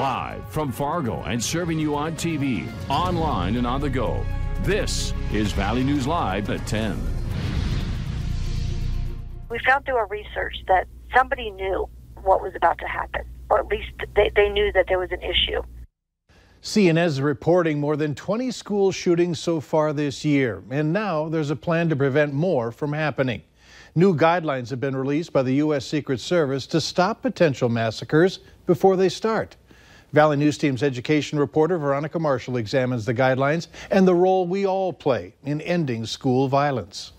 Live from Fargo and serving you on TV, online, and on the go. This is Valley News Live at 10. We found through our research that somebody knew what was about to happen, or at least they knew that there was an issue. CNN is reporting more than 20 school shootings so far this year, and now there's a plan to prevent more from happening. New guidelines have been released by the U.S. Secret Service to stop potential massacres before they start. Valley News Team's education reporter Veronica Marshall examines the guidelines and the role we all play in ending school violence.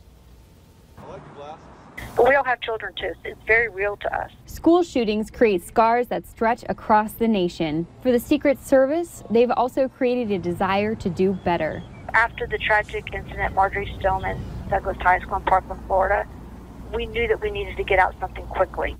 But we all have children too, so it's very real to us. School shootings create scars that stretch across the nation. For the Secret Service, they've also created a desire to do better. After the tragic incident at Marjorie Stoneman Douglas High School in Parkland, Florida, we knew that we needed to get out something quickly.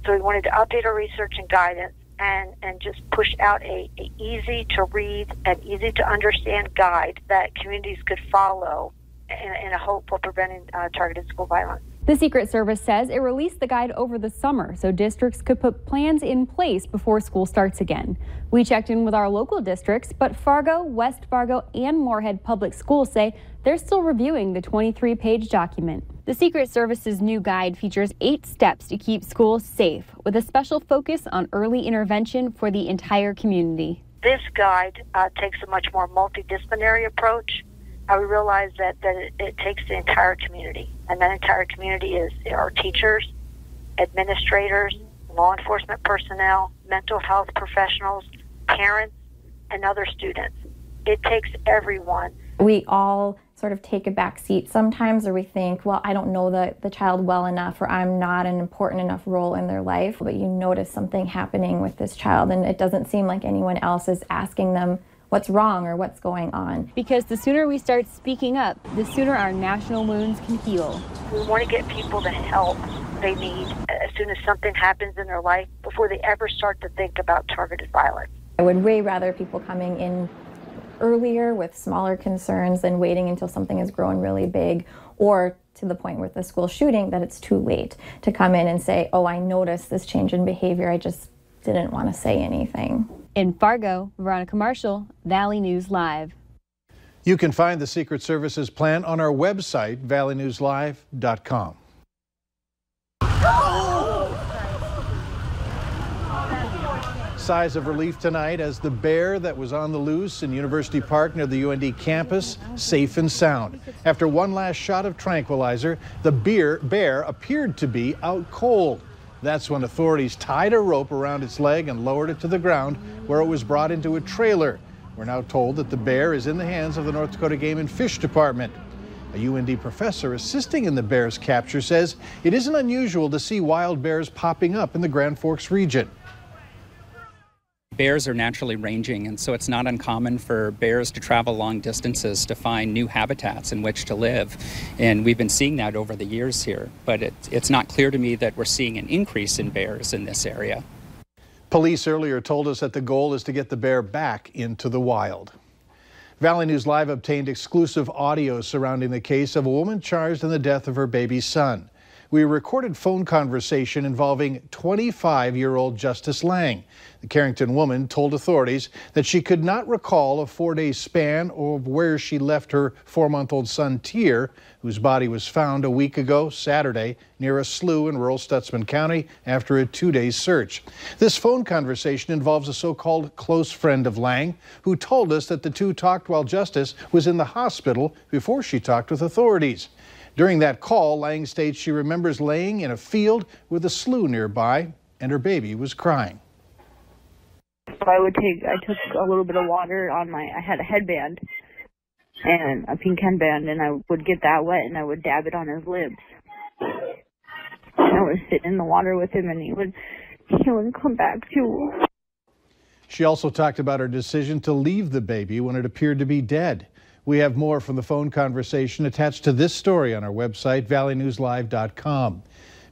So we wanted to update our research and guidance and just push out a easy to read and easy to understand guide that communities could follow in a hope for preventing targeted school violence. The Secret Service says it released the guide over the summer so districts could put plans in place before school starts again. We checked in with our local districts, but Fargo, West Fargo, and Moorhead Public Schools say they're still reviewing the 23-page document. The Secret Service's new guide features 8 steps to keep schools safe, with a special focus on early intervention for the entire community. This guide takes a much more multidisciplinary approach. We realize that it takes the entire community, and that entire community is our teachers, administrators, law enforcement personnel, mental health professionals, parents, and other students. It takes everyone. We all sort of take a back seat sometimes, or we think, well, I don't know the child well enough, or I'm not an important enough role in their life. But you notice something happening with this child, and it doesn't seem like anyone else is asking them what's wrong or what's going on. Because the sooner we start speaking up, the sooner our national wounds can heal. We want to get people the help they need as soon as something happens in their life before they ever start to think about targeted violence. I would way rather people coming in earlier with smaller concerns than waiting until something has grown really big, or to the point with the school shooting that it's too late to come in and say, oh, I noticed this change in behavior, I just didn't want to say anything. In Fargo, Veronica Marshall, Valley News Live. You can find the Secret Service's plan on our website, valleynewslive.com. Sighs of relief tonight as the bear that was on the loose in University Park near the UND campus, safe and sound. After one last shot of tranquilizer, the bear appeared to be out cold. That's when authorities tied a rope around its leg and lowered it to the ground, where it was brought into a trailer. We're now told that the bear is in the hands of the North Dakota Game and Fish Department. A UND professor assisting in the bear's capture says it isn't unusual to see wild bears popping up in the Grand Forks region. Bears are naturally ranging, and so it's not uncommon for bears to travel long distances to find new habitats in which to live. And we've been seeing that over the years here, but it's not clear to me that we're seeing an increase in bears in this area. Police earlier told us that the goal is to get the bear back into the wild. Valley News Live obtained exclusive audio surrounding the case of a woman charged in the death of her baby son. We recorded phone conversation involving 25-year-old Justice Lang. The Carrington woman told authorities that she could not recall a 4-day span of where she left her 4-month-old son, Tier, whose body was found a week ago, Saturday, near a slough in rural Stutsman County after a 2-day search. This phone conversation involves a so-called close friend of Lang, who told us that the two talked while Justice was in the hospital before she talked with authorities. During that call, Lang states she remembers laying in a field with a slough nearby, and her baby was crying. So I took a little bit of water on I had a headband and a pink headband, and I would get that wet and I would dab it on his lips. And I would sit in the water with him, and he would come back too. She also talked about her decision to leave the baby when it appeared to be dead. We have more from the phone conversation attached to this story on our website, valleynewslive.com.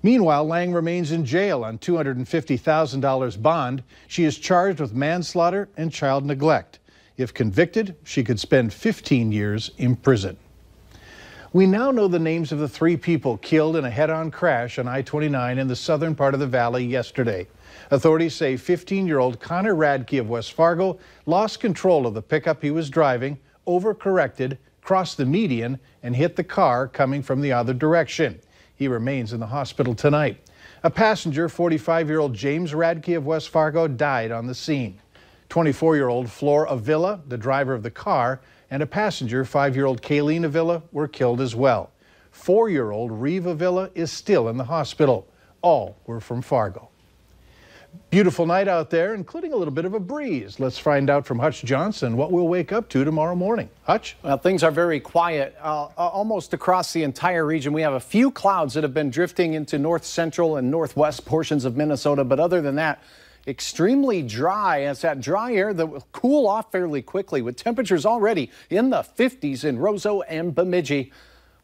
Meanwhile, Lang remains in jail on $250,000 bond. She is charged with manslaughter and child neglect. If convicted, she could spend 15 years in prison. We now know the names of the 3 people killed in a head-on crash on I-29 in the southern part of the valley yesterday. Authorities say 15-year-old Connor Radke of West Fargo lost control of the pickup he was driving, overcorrected, crossed the median, and hit the car coming from the other direction. He remains in the hospital tonight. A passenger, 45-year-old James Radke of West Fargo, died on the scene. 24-year-old Flor Avila, the driver of the car, and a passenger, 5-year-old Kayleen Avila, were killed as well. 4-year-old Reeve Avila is still in the hospital. All were from Fargo. Beautiful night out there, including a little bit of a breeze. Let's find out from Hutch Johnson what we'll wake up to tomorrow morning. Hutch? Well, things are very quiet almost across the entire region. We have a few clouds that have been drifting into north central and northwest portions of Minnesota, but other than that, extremely dry. It's that dry air that will cool off fairly quickly with temperatures already in the 50s in Roseau and Bemidji.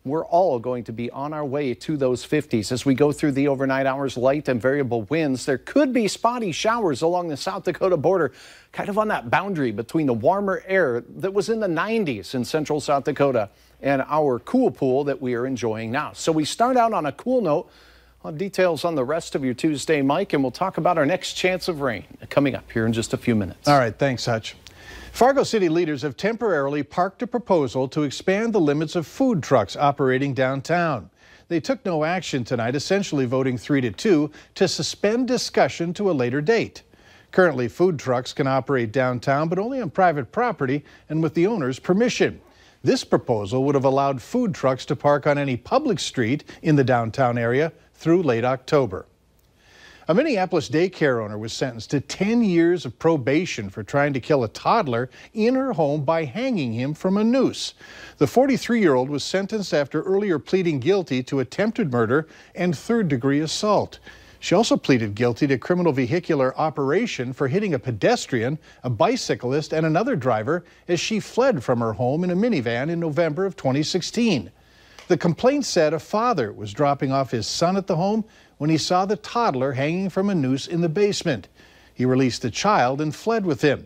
We're all going to be on our way to those 50s as we go through the overnight hours. Light and variable winds. There could be spotty showers along the South Dakota border, kind of on that boundary between the warmer air that was in the 90s in central South Dakota and our cool pool that we are enjoying now. So we start out on a cool note. Details on the rest of your Tuesday, Mike, and we'll talk about our next chance of rain coming up here in just a few minutes. All right, thanks, Hutch. Fargo City leaders have temporarily parked a proposal to expand the limits of food trucks operating downtown. They took no action tonight, essentially voting 3-2 to suspend discussion to a later date. Currently, food trucks can operate downtown, but only on private property and with the owner's permission. This proposal would have allowed food trucks to park on any public street in the downtown area through late October. A Minneapolis daycare owner was sentenced to 10 years of probation for trying to kill a toddler in her home by hanging him from a noose. The 43-year-old was sentenced after earlier pleading guilty to attempted murder and third-degree assault. She also pleaded guilty to criminal vehicular operation for hitting a pedestrian, a bicyclist, and another driver as she fled from her home in a minivan in November of 2016. The complaint said a father was dropping off his son at the home when he saw the toddler hanging from a noose in the basement. He released the child and fled with him.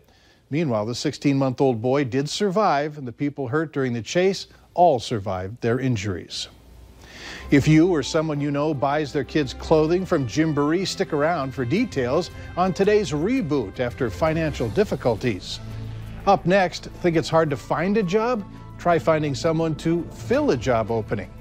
Meanwhile, the 16-month-old boy did survive, and the people hurt during the chase all survived their injuries. If you or someone you know buys their kids clothing from Gymboree, stick around for details on today's reboot after financial difficulties. Up next, think it's hard to find a job? Try finding someone to fill a job opening.